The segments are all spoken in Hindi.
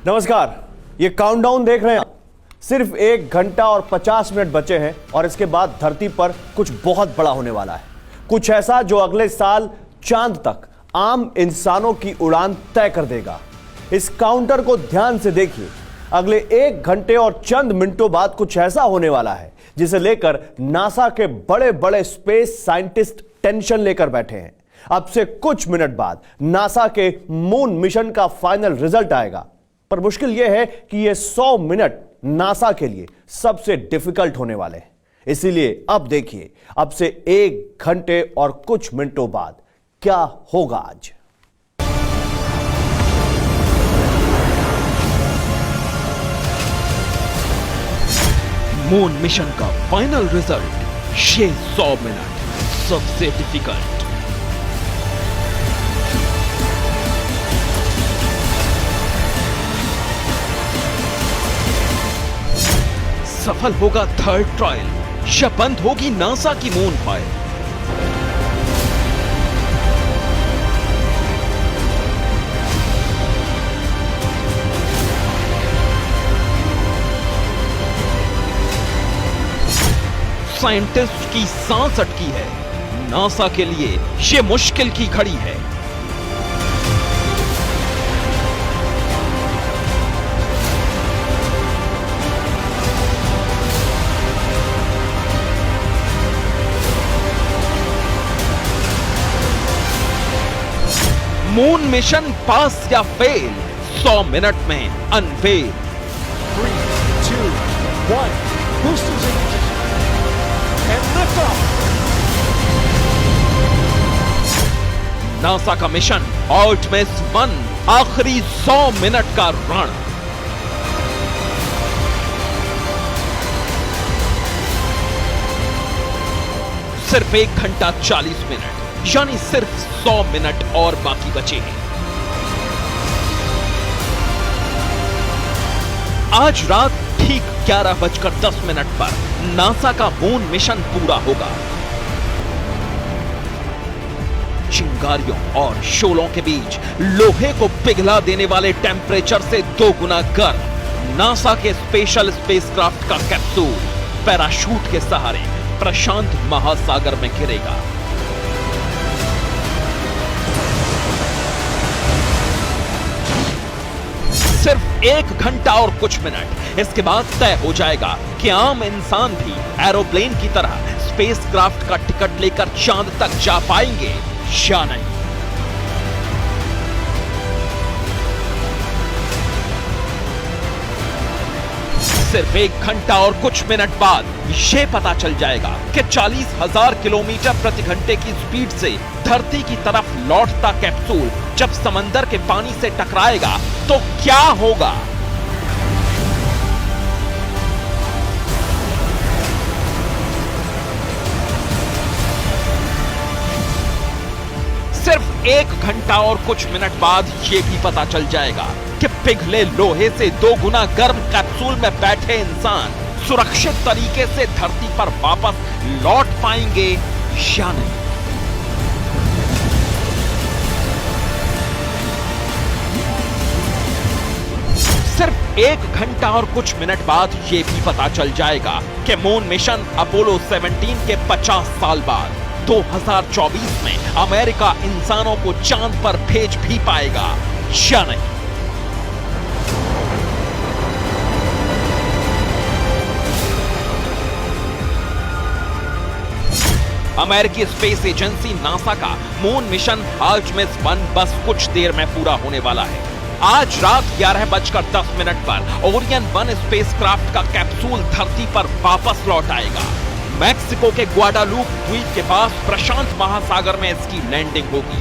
नमस्कार, ये काउंटडाउन देख रहे हैं आप। सिर्फ 1 घंटा और 50 मिनट बचे हैं और इसके बाद धरती पर कुछ बहुत बड़ा होने वाला है। कुछ ऐसा जो अगले साल चांद तक आम इंसानों की उड़ान तय कर देगा। इस काउंटर को ध्यान से देखिए। अगले 1 घंटे और चंद मिनटों बाद कुछ ऐसा होने वाला है जिसे लेकर नासा के बड़े बड़े स्पेस साइंटिस्ट टेंशन लेकर बैठे हैं। अब से कुछ मिनट बाद नासा के मून मिशन का फाइनल रिजल्ट आएगा, पर मुश्किल यह है कि यह 100 मिनट नासा के लिए सबसे डिफिकल्ट होने वाले हैं। इसीलिए अब देखिए, अब से 1 घंटे और कुछ मिनटों बाद क्या होगा आज। मून मिशन का फाइनल रिजल्ट, ये 100 मिनट सबसे डिफिकल्ट। सफल होगा थर्ड ट्रायल या बंद होगी नासा की मून फाइल। साइंटिस्ट की सांस अटकी है। नासा के लिए ये मुश्किल की घड़ी है। मून मिशन पास या फेल, 100 मिनट में unveil. 3, 2, 1, boosters ignition, and lift off. NASA का मिशन आर्टेमिस 1, आखिरी 100 मिनट का रण। सिर्फ 1 घंटा 40 मिनट, यानी सिर्फ 100 मिनट और बाकी बचे हैं। आज रात ठीक 11:10 पर नासा का मून मिशन पूरा होगा। चिंगारियों और शोलों के बीच लोहे को पिघला देने वाले टेम्परेचर से 2 गुना गर्म नासा के स्पेशल स्पेसक्राफ्ट का कैप्सूल पैराशूट के सहारे प्रशांत महासागर में गिरेगा। सिर्फ 1 घंटा और कुछ मिनट, इसके बाद तय हो जाएगा कि आम इंसान भी एरोप्लेन की तरह स्पेसक्राफ्ट का टिकट लेकर चांद तक जा पाएंगे या नहीं। सिर्फ 1 घंटा और कुछ मिनट बाद यह पता चल जाएगा कि 40,000 किलोमीटर प्रति घंटे की स्पीड से धरती की तरफ लौटता कैप्सूल जब समंदर के पानी से टकराएगा तो क्या होगा। सिर्फ 1 घंटा और कुछ मिनट बाद यह भी पता चल जाएगा कि पिघले लोहे से 2 गुना गर्म कैप्सूल में बैठे इंसान सुरक्षित तरीके से धरती पर वापस लौट पाएंगे या नहीं। सिर्फ 1 घंटा और कुछ मिनट बाद यह भी पता चल जाएगा कि मून मिशन अपोलो 17 के 50 साल बाद 2024 में अमेरिका इंसानों को चांद पर भेज भी पाएगा या नहीं। अमेरिकी स्पेस एजेंसी नासा का मून मिशन आर्टेमिस 1 बस कुछ देर में पूरा होने वाला है। आज रात 11:10 पर ओरियन 1 स्पेसक्राफ्ट का कैप्सूल धरती पर वापस लौट आएगा। मैक्सिको के ग्वाडालूप द्वीप के पास प्रशांत महासागर में इसकी लैंडिंग होगी।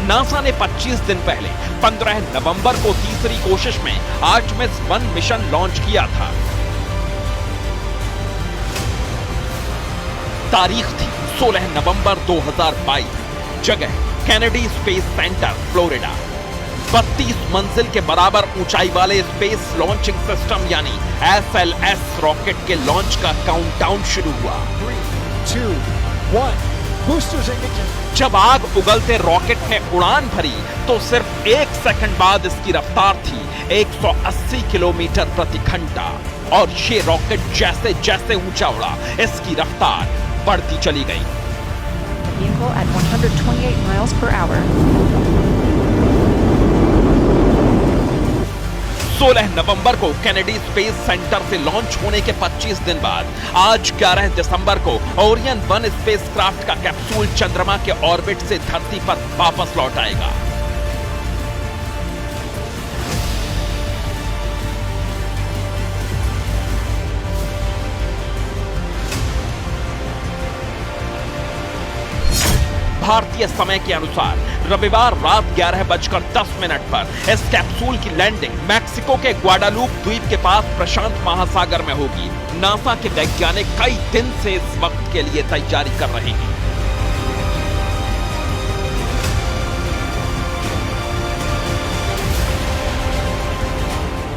नासा ने 25 दिन पहले 15 नवंबर को तीसरी कोशिश में आर्टेमिस 1 मिशन लॉन्च किया था। तारीख थी 16 नवंबर 2022। जगह कैनेडी स्पेस सेंटर, फ्लोरिडा। 32 मंजिल के बराबर ऊंचाई वाले स्पेस लॉन्चिंग सिस्टम यानी SLS रॉकेट के लॉन्च का काउंटडाउन शुरू हुआ। 3, 2, 1, Boosters ignition. जब आग उगलते रॉकेट ने उड़ान भरी तो सिर्फ 1 सेकंड बाद इसकी रफ्तार थी 180 किलोमीटर प्रति घंटा और ये रॉकेट जैसे जैसे ऊंचा उड़ा इसकी रफ्तार बढ़ती चली गई। Vehicle at 128 miles per hour. 16 नवंबर को केनेडी स्पेस सेंटर से लॉन्च होने के 25 दिन बाद आज 11 दिसंबर को ओरियन 1 स्पेसक्राफ्ट का कैप्सूल चंद्रमा के ऑर्बिट से धरती पर वापस लौट आएगा। भारतीय समय के अनुसार रविवार रात 11:10 पर इस कैप्सूल की लैंडिंग मैक्सिको के ग्वाडालूप द्वीप के पास प्रशांत महासागर में होगी। नासा के वैज्ञानिक कई दिन से इस वक्त के लिए तैयारी कर रहे हैं।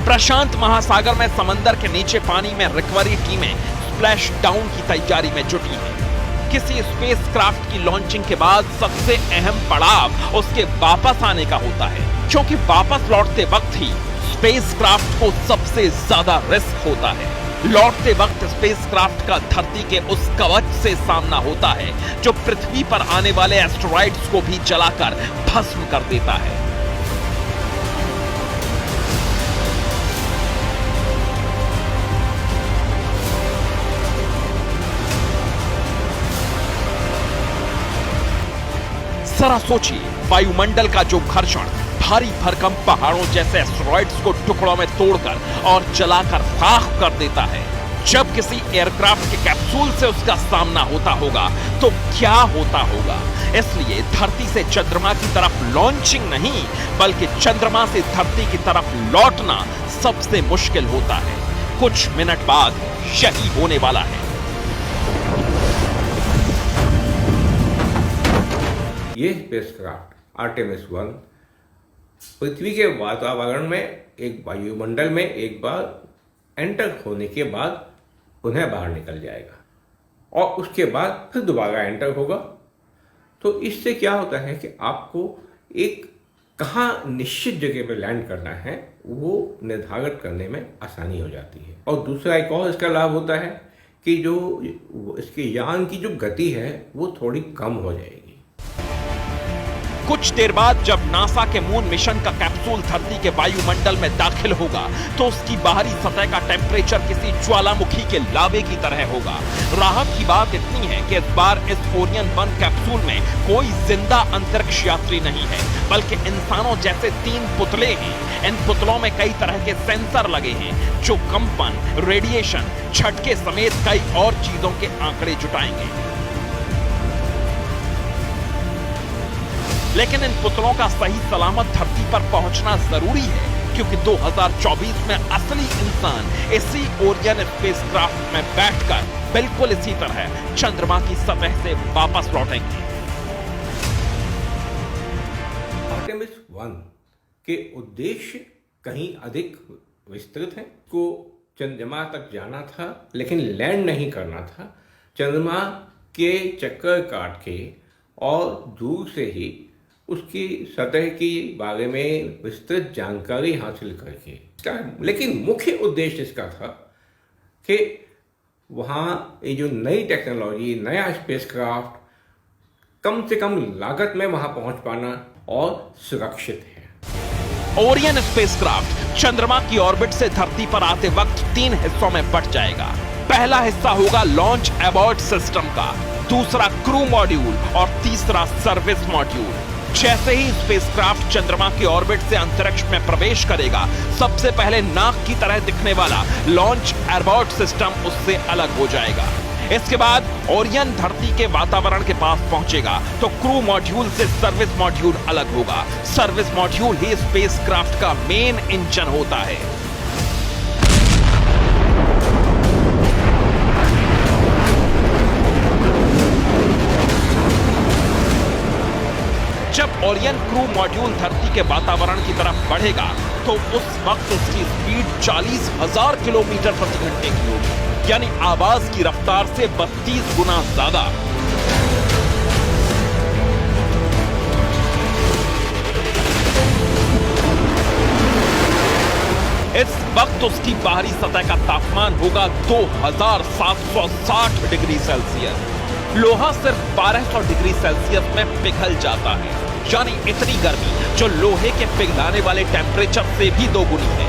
प्रशांत महासागर में समंदर के नीचे पानी में रिकवरी टीमें स्प्लैश डाउन की तैयारी में जुटी हैं। किसी स्पेसक्राफ्ट की लॉन्चिंग के बाद सबसे अहम पड़ाव उसके वापस आने का होता है, क्योंकि वापस लौटते वक्त ही स्पेसक्राफ्ट को सबसे ज्यादा रिस्क होता है। लौटते वक्त स्पेसक्राफ्ट का धरती के उस कवच से सामना होता है जो पृथ्वी पर आने वाले एस्टेरॉइड्स को भी जलाकर भस्म कर देता है। जरा सोचिए, वायुमंडल का जो घर्षण भारी भरकम पहाड़ों जैसे एस्टेरॉइड्स को टुकड़ों में तोड़कर और जलाकर खाक कर देता है, जब किसी एयरक्राफ्ट के कैप्सूल से उसका सामना होता होगा तो क्या होता होगा। इसलिए धरती से चंद्रमा की तरफ लॉन्चिंग नहीं, बल्कि चंद्रमा से धरती की तरफ लौटना सबसे मुश्किल होता है। कुछ मिनट बाद यही होने वाला है। ये स्पेसक्राफ्ट आर्टेमिस 1 पृथ्वी के वातावरण में एक वायुमंडल में एक बार एंटर होने के बाद पुनः बाहर निकल जाएगा और उसके बाद फिर दोबारा एंटर होगा। तो इससे क्या होता है कि आपको एक कहाँ निश्चित जगह पर लैंड करना है वो निर्धारित करने में आसानी हो जाती है। और दूसरा एक और इसका लाभ होता है कि जो इसके यान की जो गति है वो थोड़ी कम हो जाएगी। कुछ देर बाद जब नासा के मून मिशन का कैप्सूल धरती के वायुमंडल में दाखिल होगा तो उसकी बाहरी सतह का टेम्परेचर किसी ज्वालामुखी के लावे की तरह होगा। राहत की बात इतनी है कि इस बार इस ओरियन 1 कैप्सूल में कोई जिंदा अंतरिक्ष यात्री नहीं है, बल्कि इंसानों जैसे 3 पुतले हैं। इन पुतलों में कई तरह के सेंसर लगे हैं जो कंपन, रेडिएशन, झटके समेत कई और चीजों के आंकड़े जुटाएंगे। लेकिन इन पुतलों का सही सलामत धरती पर पहुंचना जरूरी है, क्योंकि 2024 में असली इंसान इसी ओरियन स्पेसक्राफ्ट में बैठकर बिल्कुल इसी तरह चंद्रमा की सतह से वापस लौटेंगे। आर्टेमिस 1 के उद्देश्य कहीं अधिक विस्तृत हैं। को चंद्रमा तक जाना था लेकिन लैंड नहीं करना था। चंद्रमा के चक्कर काट के और दूर से ही उसकी सतह के बारे में विस्तृत जानकारी हासिल करके, लेकिन मुख्य उद्देश्य इसका था कि वहाँ ये जो नई टेक्नोलॉजी, नया स्पेसक्राफ्ट कम से कम लागत में वहाँ पहुँच पाना और सुरक्षित है। ओरियन स्पेसक्राफ्ट चंद्रमा की ऑर्बिट से धरती पर आते वक्त 3 हिस्सों में बंट जाएगा। पहला हिस्सा होगा लॉन्च एबॉर्ट सिस्टम का, दूसरा क्रू मॉड्यूल और तीसरा सर्विस मॉड्यूल। जैसे ही स्पेसक्राफ्ट चंद्रमा के ऑर्बिट से अंतरिक्ष में प्रवेश करेगा, सबसे पहले नाक की तरह दिखने वाला लॉन्च एबॉर्ट सिस्टम उससे अलग हो जाएगा। इसके बाद ओरियन धरती के वातावरण के पास पहुंचेगा तो क्रू मॉड्यूल से सर्विस मॉड्यूल अलग होगा। सर्विस मॉड्यूल ही स्पेसक्राफ्ट का मेन इंजन होता है। जब ओरियन क्रू मॉड्यूल धरती के वातावरण की तरफ बढ़ेगा तो उस वक्त उसकी स्पीड 40,000 किलोमीटर प्रति घंटे की होगी, यानी आवाज की रफ्तार से 32 गुना ज्यादा। वक्त उसकी बाहरी सतह का तापमान होगा 2760 डिग्री सेल्सियस। लोहा सिर्फ 1200 डिग्री सेल्सियस में पिघल जाता है, यानी इतनी गर्मी जो लोहे के पिघलाने वाले टेम्परेचर से भी दोगुनी है।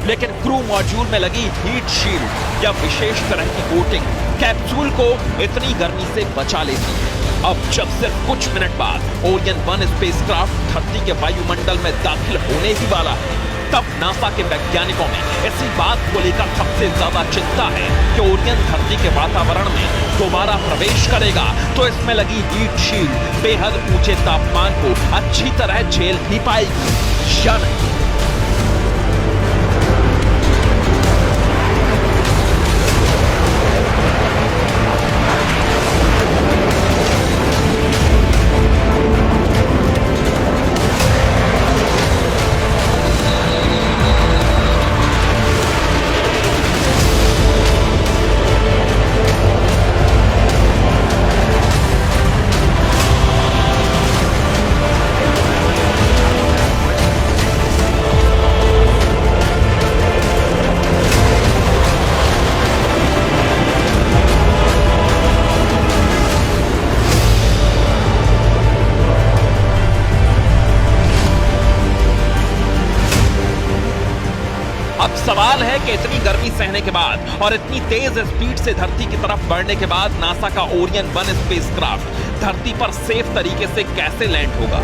लेकिन क्रू मॉड्यूल में लगी हीट शील्ड या विशेष तरह की कोटिंग कैप्सूल को इतनी गर्मी से बचा लेती है। अब जब सिर्फ कुछ मिनट बाद ओरियन 1 स्पेसक्राफ्ट धरती के वायुमंडल में दाखिल होने ही वाला है, तब नासा के वैज्ञानिकों में इसी बात को लेकर सबसे ज्यादा चिंता है कि ओरियन धरती के वातावरण में दोबारा प्रवेश करेगा तो इसमें लगी हीट शील्ड बेहद ऊंचे तापमान को अच्छी तरह झेल भी पाएगी या नहीं। अब सवाल है कि इतनी गर्मी सहने के बाद और इतनी तेज स्पीड से धरती की तरफ बढ़ने के बाद नासा का ओरियन 1 स्पेसक्राफ्ट धरती पर सेफ तरीके से कैसे लैंड होगा।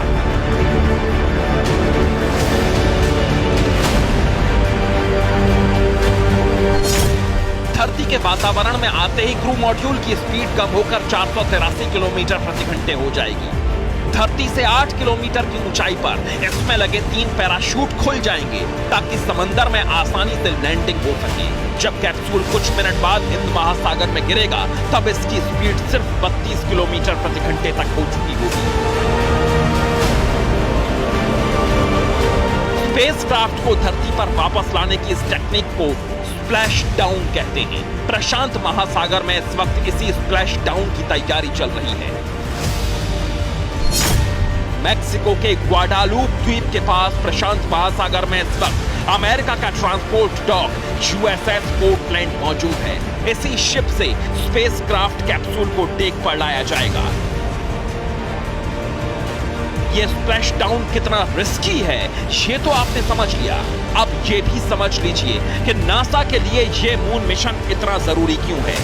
धरती के वातावरण में आते ही क्रू मॉड्यूल की स्पीड कम होकर 483 किलोमीटर प्रति घंटे हो जाएगी। धरती से 8 किलोमीटर की ऊंचाई पर इसमें लगे 3 पैराशूट खुल जाएंगे ताकि समंदर में आसानी से लैंडिंग हो सके। जब कैप्सूल कुछ मिनट बाद हिंद महासागर में गिरेगा तब इसकी स्पीड सिर्फ 32 किलोमीटर प्रति घंटे तक हो चुकी होगी। स्पेसक्राफ्ट को धरती पर वापस लाने की इस टेक्निक को स्प्लैश डाउन कहते हैं। प्रशांत महासागर में इस वक्त इसी स्प्लैश डाउन की तैयारी चल रही है। मैक्सिको के ग्वाडालूप द्वीप के पास प्रशांत महासागर में इस वक्त अमेरिका का ट्रांसपोर्ट डॉक USS पोर्टलैंड मौजूद है। इसी शिप से स्पेसक्राफ्ट कैप्सूल को टेक पर लाया जाएगा। ये स्प्लैश डाउन कितना रिस्की है ये तो आपने समझ लिया। अब ये भी समझ लीजिए कि नासा के लिए ये मून मिशन इतना जरूरी क्यों है।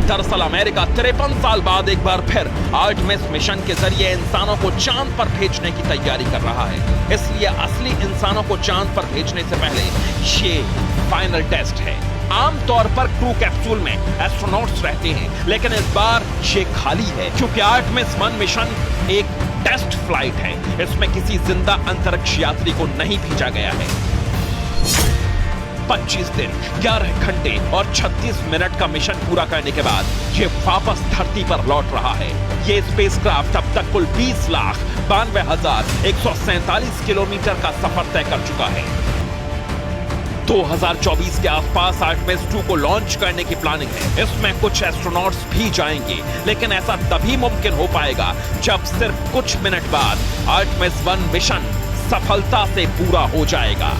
दरअसल अमेरिका 53 साल बाद एक बार फिर आर्टेमिस मिशन के जरिए इंसानों को चांद पर भेजने की तैयारी कर रहा है। इसलिए असली इंसानों को चांद पर भेजने से पहले ये फाइनल टेस्ट है। आमतौर पर क्रू कैप्सूल में एस्ट्रोनॉट्स रहते हैं, लेकिन इस बार ये खाली है क्योंकि आर्टेमिस 1 मिशन एक टेस्ट फ्लाइट है। इसमें किसी जिंदा अंतरिक्ष यात्री को नहीं भेजा गया है। 25 दिन 11 घंटे और 36 मिनट का मिशन पूरा करने के बाद ये वापस धरती पर लौट रहा है। ये स्पेसक्राफ्ट अब तक कुल 20,92,147 किलोमीटर का सफर तय कर चुका है। 2024 के आसपास आर्टेमिस 2 को लॉन्च करने की प्लानिंग है। इसमें कुछ एस्ट्रोनॉट्स भी जाएंगे, लेकिन ऐसा तभी मुमकिन हो पाएगा जब सिर्फ कुछ मिनट बाद आर्टेमिस 1 मिशन सफलता से पूरा हो जाएगा।